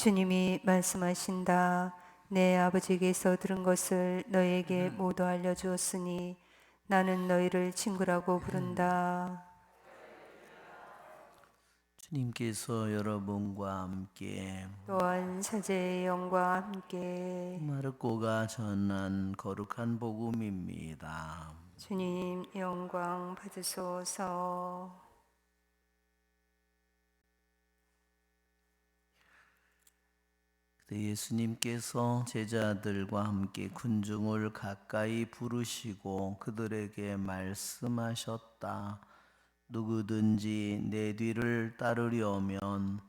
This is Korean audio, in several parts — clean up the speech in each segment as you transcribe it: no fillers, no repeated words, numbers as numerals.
주님이 말씀하신다. 내 아버지께서 들은 것을 너에게 모두 알려주었으니 나는 너희를 친구라고 부른다. 주님께서 여러분과 함께 또한 사제의 영과 함께 마르코가 전한 거룩한 복음입니다. 주님 영광 받으소서. 예수님께서 제자들과 함께 군중을 가까이 부르시고 그들에게 말씀하셨다. 누구든지 내 뒤를 따르려면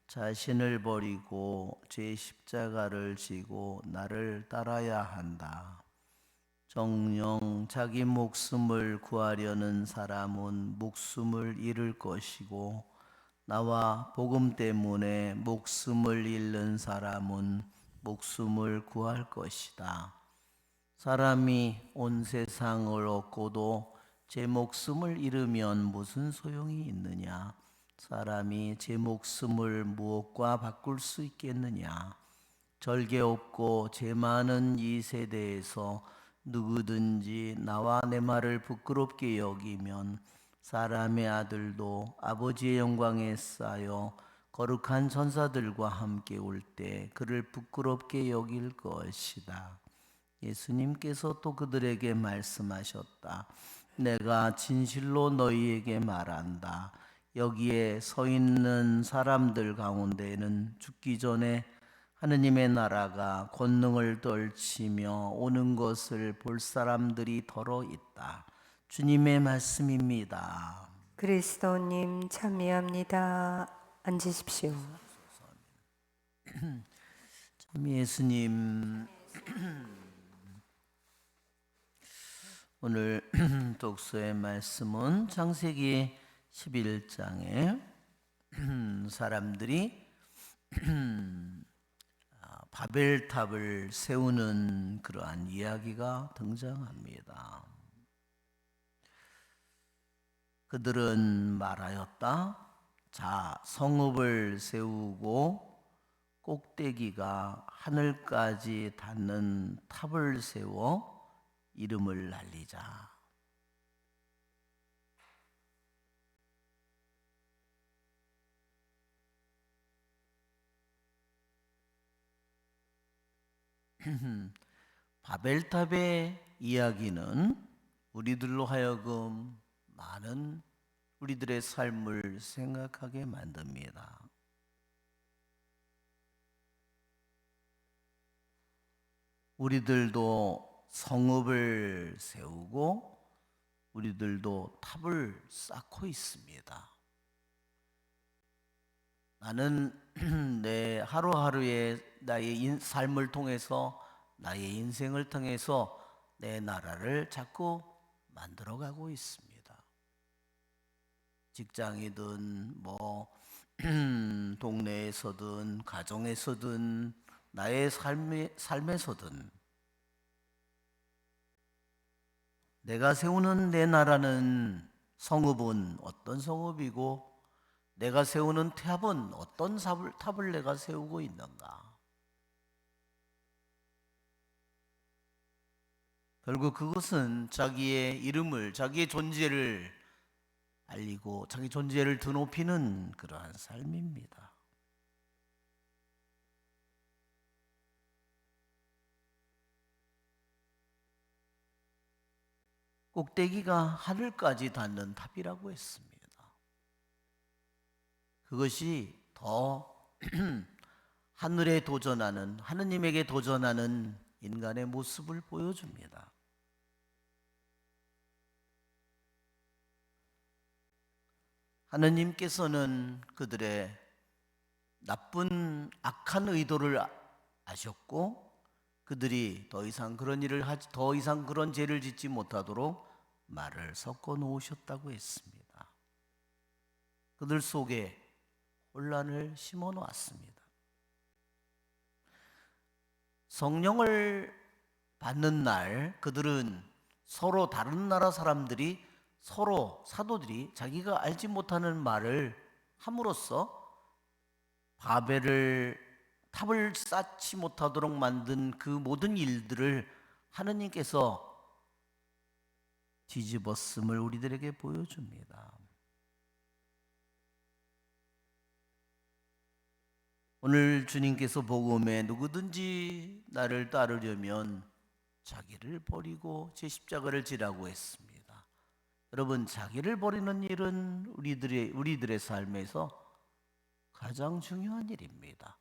자신을 버리고 제 십자가를 지고 나를 따라야 한다. 정녕 자기 목숨을 구하려는 사람은 목숨을 잃을 것이고 나와 복음 때문에 목숨을 잃는 사람은 목숨을 구할 것이다. 사람이 온 세상을 얻고도 제 목숨을 잃으면 무슨 소용이 있느냐? 사람이 제 목숨을 무엇과 바꿀 수 있겠느냐? 절개 없고 죄 많은 이 세대에서 누구든지 나와 내 말을 부끄럽게 여기면 사람의 아들도 아버지의 영광에 쌓여 거룩한 천사들과 함께 올 때 그를 부끄럽게 여길 것이다. 예수님께서 또 그들에게 말씀하셨다. 내가 진실로 너희에게 말한다. 여기에 서 있는 사람들 가운데는 죽기 전에 하느님의 나라가 권능을 떨치며 오는 것을 볼 사람들이 더러 있다. 주님의 말씀입니다. 그리스도님 참여합니다. 앉으십시오. 참 예수님, 오늘 독서의 말씀은 창세기 11장에 사람들이 바벨탑을 세우는 그러한 이야기가 등장합니다. 그들은 말하였다. 자, 성읍을 세우고 꼭대기가 하늘까지 닿는 탑을 세워 이름을 날리자. 바벨탑의 이야기는 우리들로 하여금 많은 우리들의 삶을 생각하게 만듭니다. 우리들도 성읍을 세우고 우리들도 탑을 쌓고 있습니다. 나는 내 하루하루의 나의 삶을 통해서 나의 인생을 통해서 내 나라를 자꾸 만들어가고 있습니다. 직장이든 동네에서든 가정에서든 나의 삶에서든 내가 세우는 내 나라는 성읍은 어떤 성읍이고 내가 세우는 탑은 어떤 탑을 내가 세우고 있는가? 결국 그것은 자기의 이름을, 자기의 존재를 알리고 자기 존재를 드높이는 그러한 삶입니다. 꼭대기가 하늘까지 닿는 탑이라고 했습니다. 그것이 더 하늘에 도전하는, 하느님에게 도전하는 인간의 모습을 보여줍니다. 하느님께서는 그들의 나쁜 악한 의도를 아셨고 그들이 더 이상 그런 죄를 짓지 못하도록 말을 섞어 놓으셨다고 했습니다. 그들 속에 혼란을 심어 놓았습니다. 성령을 받는 날 그들은 서로 다른 나라 사람들이 서로 사도들이 자기가 알지 못하는 말을 함으로써 바벨을 탑을 쌓지 못하도록 만든 그 모든 일들을 하느님께서 뒤집었음을 우리들에게 보여줍니다. 오늘 주님께서 복음에 누구든지 나를 따르려면 자기를 버리고 제 십자가를 지라고 했습니다. 여러분, 자기를 버리는 일은 우리들의 삶에서 가장 중요한 일입니다.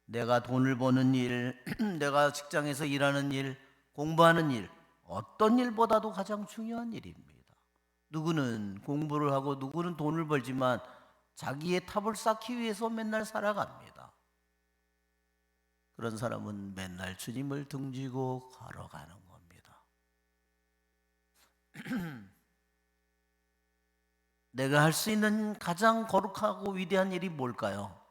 내가 돈을 버는 일, 내가 직장에서 일하는 일, 공부하는 일, 어떤 일보다도 가장 중요한 일입니다. 누구는 공부를 하고 누구는 돈을 벌지만 자기의 탑을 쌓기 위해서 맨날 살아갑니다. 그런 사람은 맨날 주님을 등지고 걸어가는 겁니다. 내가 할 수 있는 가장 거룩하고 위대한 일이 뭘까요?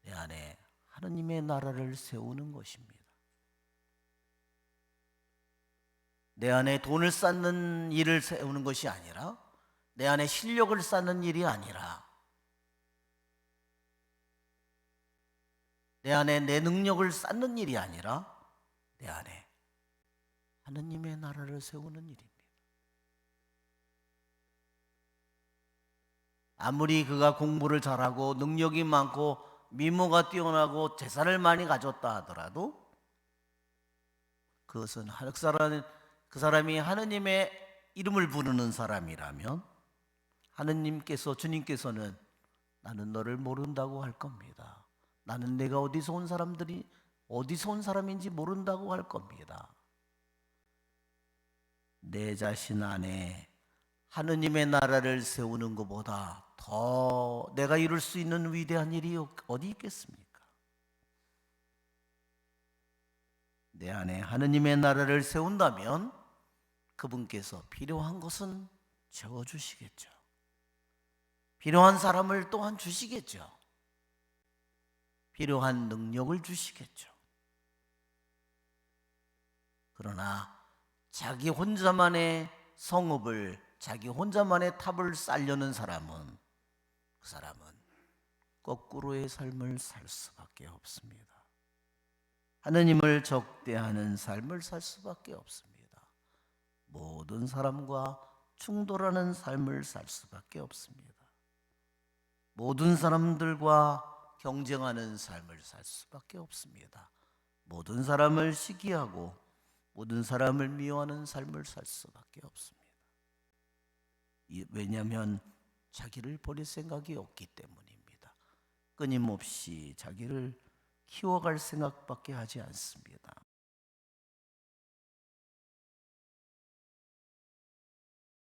내 안에 하느님의 나라를 세우는 것입니다. 내 안에 돈을 쌓는 일을 세우는 것이 아니라, 내 안에 실력을 쌓는 일이 아니라, 내 안에 내 능력을 쌓는 일이 아니라 내 안에 하느님의 나라를 세우는 일입니다. 아무리 그가 공부를 잘하고 능력이 많고 미모가 뛰어나고 재산을 많이 가졌다 하더라도 그것은 그 사람이 하느님의 이름을 부르는 사람이라면 주님께서는 나는 너를 모른다고 할 겁니다. 나는 내가 어디서 온 사람인지 모른다고 할 겁니다. 내 자신 안에 하느님의 나라를 세우는 것보다 더 내가 이룰 수 있는 위대한 일이 어디 있겠습니까? 내 안에 하느님의 나라를 세운다면 그분께서 필요한 것은 채워주시겠죠. 필요한 사람을 또한 주시겠죠. 필요한 능력을 주시겠죠. 그러나 자기 혼자만의 성읍을, 자기 혼자만의 탑을 쌓려는 사람은, 그 사람은 거꾸로의 삶을 살 수밖에 없습니다. 하느님을 적대하는 삶을 살 수밖에 없습니다. 모든 사람과 충돌하는 삶을 살 수밖에 없습니다. 모든 사람들과 경쟁하는 삶을 살 수밖에 없습니다. 모든 사람을 시기하고 모든 사람을 미워하는 삶을 살 수밖에 없습니다. 왜냐하면 자기를 버릴 생각이 없기 때문입니다. 끊임없이 자기를 키워갈 생각밖에 하지 않습니다.